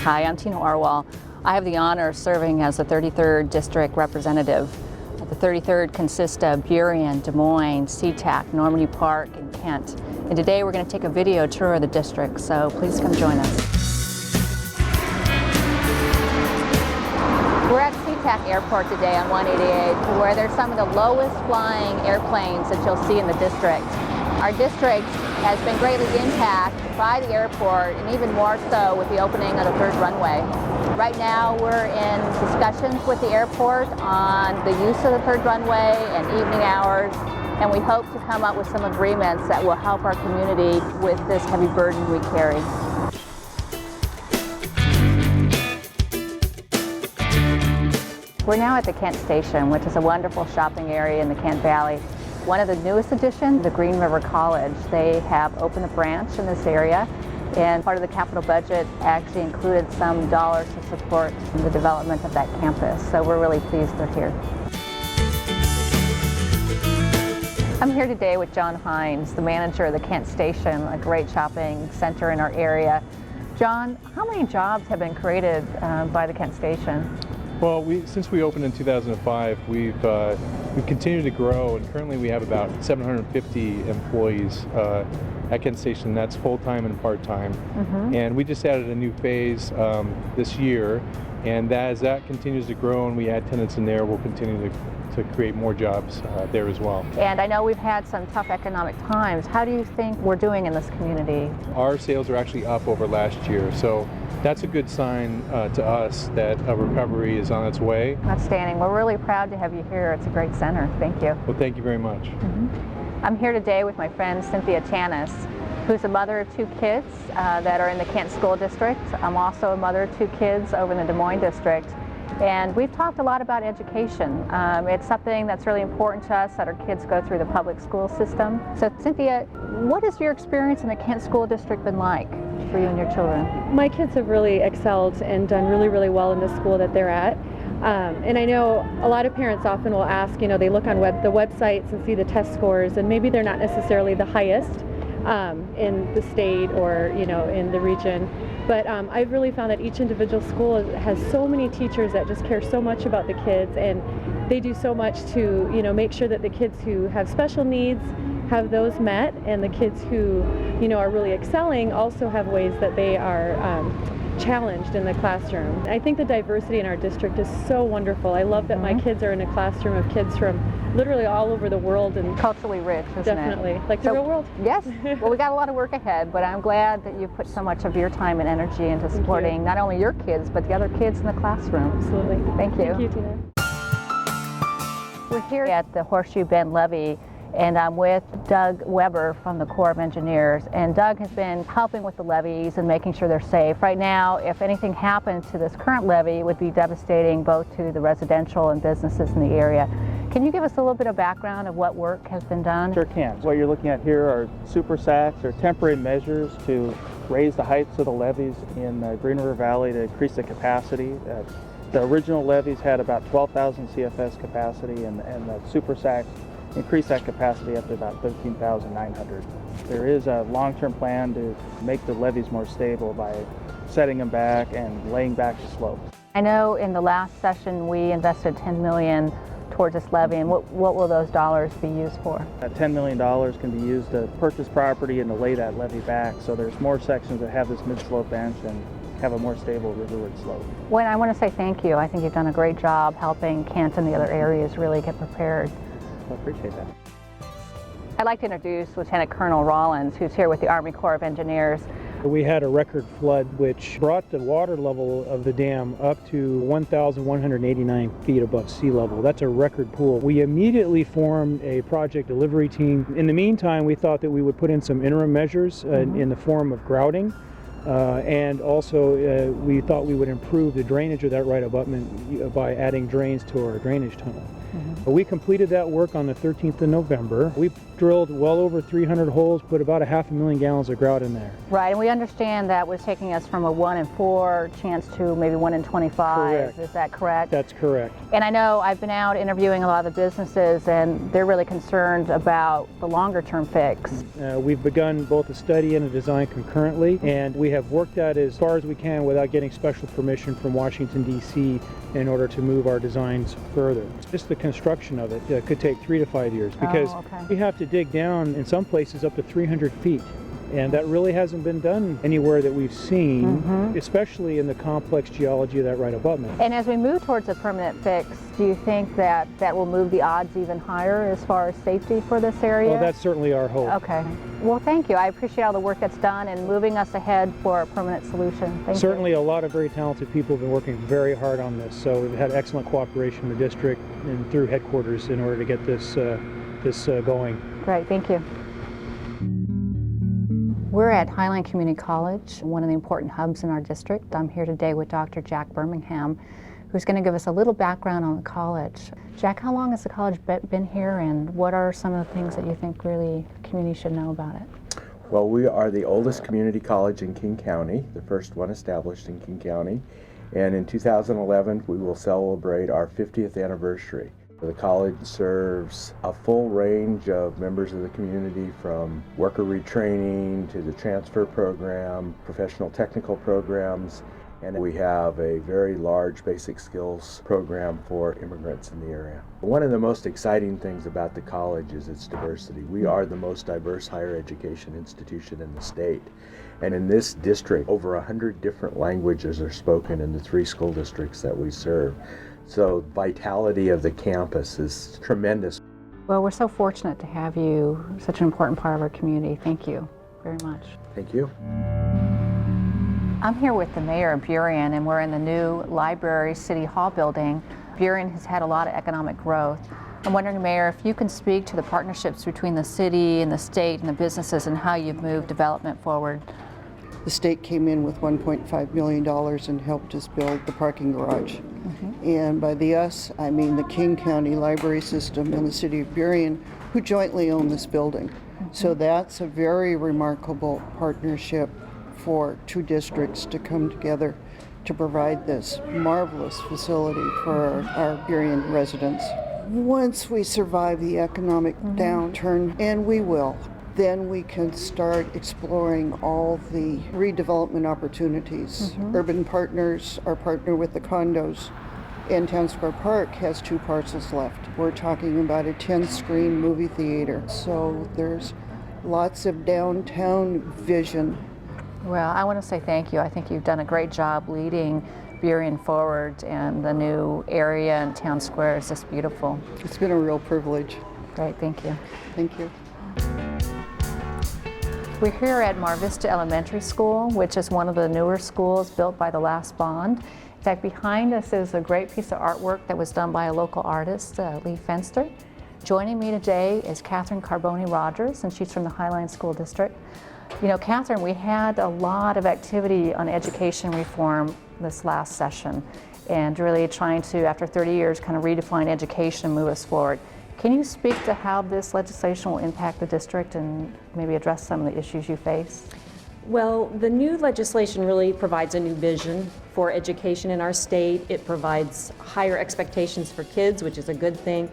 Hi, I'm Tina Orwall. I have the honor of serving as the 33rd District Representative. The 33rd consists of Burien, Des Moines, SeaTac, Normandy Park, and Kent. And today we're going to take a video tour of the district, so please come join us. We're at SeaTac Airport today on 188, where there's some of the lowest flying airplanes that you'll see in the district. Our district has been greatly impacted by the airport, and even more so with the opening of the third runway. Right now we're in discussions with the airport on the use of the third runway and evening hours, and we hope to come up with some agreements that will help our community with this heavy burden we carry. We're now at the Kent Station, which is a wonderful shopping area in the Kent Valley. One of the newest additions, the Green River College. They have opened a branch in this area, and part of the capital budget actually included some dollars to support the development of that campus. So we're really pleased they're here. I'm here today with John Hines, the manager of the Kent Station, a great shopping center in our area. John, how many jobs have been created by the Kent Station? Well, since we opened in 2005, we've continued to grow, and currently we have about 750 employees at Kent Station. That's full-time and part-time. And we just added a new phase this year, and as that continues to grow and we add tenants in there, we'll continue to create more jobs there as well. And I know we've had some tough economic times. How do you think we're doing in this community? Our sales are actually up over last year, so that's a good sign to us that a recovery is on its way. Outstanding. We're really proud to have you here. It's a great center. Thank you. Well, thank you very much. I'm here today with my friend Cynthia Tanis, who's a mother of 2 kids that are in the Kent School District. I'm also a mother of 2 kids over in the Des Moines District. And we've talked a lot about education. It's something that's really important to us that our kids go through the public school system. So Cynthia, what has your experience in the Kent School District been like for you and your children? My kids have really excelled and done really well in the school that they're at. And I know a lot of parents often will ask, you know, they look on the websites and see the test scores, and maybe they're not necessarily the highest in the state or, you know, in the region. But I've really found that each individual school has so many teachers that just care so much about the kids, and they do so much to, you know, make sure that the kids who have special needs have those met, and the kids who, you know, are really excelling also have ways that they are challenged in the classroom. I think the diversity in our district is so wonderful. I love that my kids are in a classroom of kids from literally all over the world, and culturally rich, isn't definitely it? like the real world. Yes. Well, we got a lot of work ahead, but I'm glad that you put so much of your time and energy into supporting not only your kids but the other kids in the classroom. Absolutely. Thank you. Thank you, Tina. We're here at the Horseshoe Bend Levee, and I'm with Doug Weber from the Corps of Engineers. And Doug has been helping with the levees and making sure they're safe. Right now, if anything happened to this current levee, it would be devastating both to the residential and businesses in the area. Can you give us a little bit of background of what work has been done? Sure can. What you're looking at here are super sacks or temporary measures to raise the heights of the levees in Green River Valley to increase the capacity. The original levees had about 12,000 CFS capacity, and the super sacks increase that capacity up to about 13,900. There is a long-term plan to make the levees more stable by setting them back and laying back the slopes. I know in the last session we invested $10 million towards this levee, and what will those dollars be used for? That $10 million can be used to purchase property and to lay that levee back, so there's more sections that have this mid-slope bench and have a more stable riverward slope. Well, I want to say thank you. I think you've done a great job helping Kent and the other areas really get prepared. I appreciate that. I'd like to introduce Lieutenant Colonel Rollins, who's here with the Army Corps of Engineers. We had a record flood which brought the water level of the dam up to 1,189 feet above sea level. That's a record pool. We immediately formed a project delivery team. In the meantime, we thought that we would put in some interim measures in the form of grouting. And also we thought we would improve the drainage of that right abutment by adding drains to our drainage tunnel. We completed that work on the 13th of November. We drilled well over 300 holes, put about 500,000 gallons of grout in there. Right, and we understand that was taking us from a 1 in 4 chance to maybe 1 in 25. Correct. Is that correct? That's correct. And I know I've been out interviewing a lot of the businesses, and they're really concerned about the longer term fix. We've begun both a study and a design concurrently, and we have worked that as far as we can without getting special permission from Washington, D.C. in order to move our designs further. Just the construction of it could take 3 to 5 years because we have to dig down in some places up to 300 feet. And that really hasn't been done anywhere that we've seen, especially in the complex geology of that right abutment. And as we move towards a permanent fix, do you think that that will move the odds even higher as far as safety for this area? Well, that's certainly our hope. Okay. Well, thank you. I appreciate all the work that's done and moving us ahead for a permanent solution. Thank you. Certainly a lot of very talented people have been working very hard on this. So we've had excellent cooperation in the district and through headquarters in order to get this, going. Great, thank you. We're at Highline Community College, one of the important hubs in our district. I'm here today with Dr. Jack Birmingham, who's going to give us a little background on the college. Jack, how long has the college been here, and what are some of the things that you think really the community should know about it? Well, we are the oldest community college in King County, the first one established in King County, and in 2011 we will celebrate our 50th anniversary. The college serves a full range of members of the community, from worker retraining to the transfer program, professional technical programs, and we have a very large basic skills program for immigrants in the area. One of the most exciting things about the college is its diversity. We are the most diverse higher education institution in the state. And in this district, over 100 different languages are spoken in the 3 school districts that we serve. So vitality of the campus is tremendous. Well, we're so fortunate to have you, such an important part of our community. Thank you very much. Thank you. I'm here with the mayor of Burien, and we're in the new library City Hall building. Burien has had a lot of economic growth. I'm wondering, Mayor, if you can speak to the partnerships between the city and the state and the businesses and how you've moved development forward. The state came in with $1.5 million and helped us build the parking garage. And by the us, I mean the King County Library System and the City of Burien, who jointly own this building. So that's a very remarkable partnership for 2 districts to come together to provide this marvelous facility for our Burien residents. Once we survive the economic downturn, and we will, then we can start exploring all the redevelopment opportunities. Urban Partners, our partner with the condos, and Town Square Park has 2 parcels left. We're talking about a 10-screen movie theater. So there's lots of downtown vision. Well, I want to say thank you. I think you've done a great job leading Burien forward, and the new area and Town Square is just beautiful. It's been a real privilege. Great, thank you. Thank you. We're here at Mar Vista Elementary School, which is one of the newer schools built by the last bond. In fact, behind us is a great piece of artwork that was done by a local artist, Lee Fenster. Joining me today is Catherine Carboni Rogers, and she's from the Highline School District. You know, Catherine, we had a lot of activity on education reform this last session, and really trying to, after 30 years, kind of redefine education and move us forward. Can you speak to how this legislation will impact the district and maybe address some of the issues you face? Well, the new legislation really provides a new vision for education in our state. It provides higher expectations for kids, which is a good thing,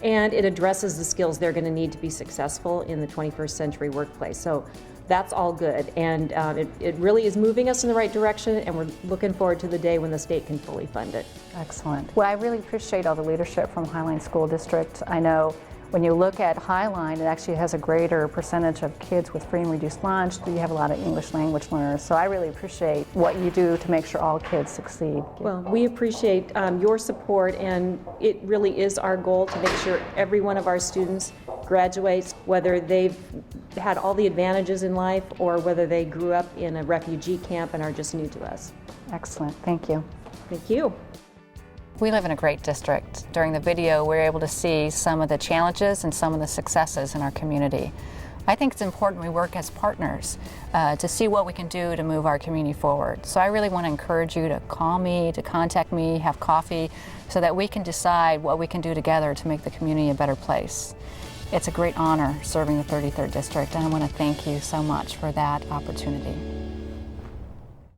and it addresses the skills they're going to need to be successful in the 21st century workplace. So that's all good, and it really is moving us in the right direction, and we're looking forward to the day when the state can fully fund it. Excellent. Well, I really appreciate all the leadership from Highline School District. I know when you look at Highline, it actually has a greater percentage of kids with free and reduced lunch. You have a lot of English language learners, so I really appreciate what you do to make sure all kids succeed. Well, we appreciate your support, and it really is our goal to make sure every one of our students graduates, whether they've had all the advantages in life or whether they grew up in a refugee camp and are just new to us. Excellent. Thank you. Thank you. We live in a great district. During the video, we're able to see some of the challenges and some of the successes in our community. I think it's important we work as partners to see what we can do to move our community forward. So I really want to encourage you to call me, to contact me, have coffee, so that we can decide what we can do together to make the community a better place. It's a great honor serving the 33rd District, and I want to thank you so much for that opportunity.